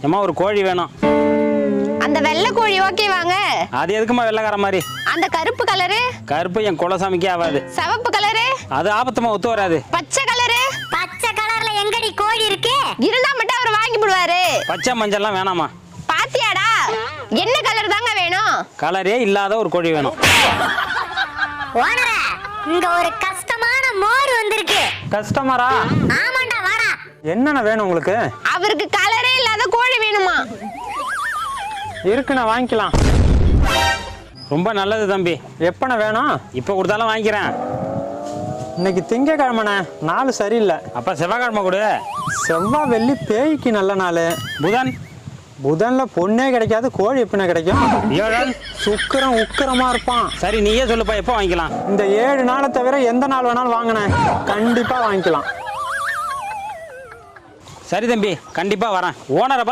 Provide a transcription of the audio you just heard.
ஏம்மா ஒரு கோழி வேணும். அந்த வெள்ளை கோழி ஓகே வாங்க. அது எதுக்குமா வெள்ளைக்கார மாதிரி? அந்த கருப்பு கலரு? கருப்பு என் குலசாமிக்கே ஆகாது. சிவப்பு கலரு? அது ஆபத்துமா ஒத்து வராது. பச்சை கலரு? பச்சை கலர்ல எங்கடி கோழி இருக்கு? இருந்தா மட்டும் அவர் வாங்கி போடுவாரு. பச்சை மஞ்சள்லாம் வேணாமா? பாத்தியாடா, என்ன கலர் தாங்க வேணும்? கலரே இல்லாத ஒரு கோழி வேணும். ஓனரே, இங்க ஒரு கஷ்டமான மோர் வந்திருக்கு. கஸ்டமரா? ஆமாண்டா, வாடா. என்னென்ன வேணும் உங்களுக்கு? அவருக்கு கலரே இல்லாத கோழி வேணுமா? இருக்குண்ணா, வாங்கிக்கலாம். ரொம்ப நல்லது தம்பி. எப்பண்ணா வேணும்? இப்போ கொடுத்தாலும் வாங்கிக்கிறேன். இன்னைக்கு திங்கக்கிழமைண்ணே, நாள் சரியில்லை. அப்போ செவ்வாய்க்கிழமை கொடு. செவ்வாய் வெள்ளி பேய்க்கு நல்ல நாள். புதன்? புதன்ல பொண்ணே கிடைக்காது, கோழி எப்படிண்ணா கிடைக்கும்? வியாழன்? சுக்கிரன் உக்கிரமா இருப்பான். சரி நீயே சொல்லுப்பா, எப்போ வாங்கிக்கலாம்? இந்த 7 நாளை தவிர எந்த நாள் வேணாலும் வாங்கினேன், கண்டிப்பா வாங்கிக்கலாம். சரி தம்பி, கண்டிப்பா வரேன். ஓனரை பார்த்து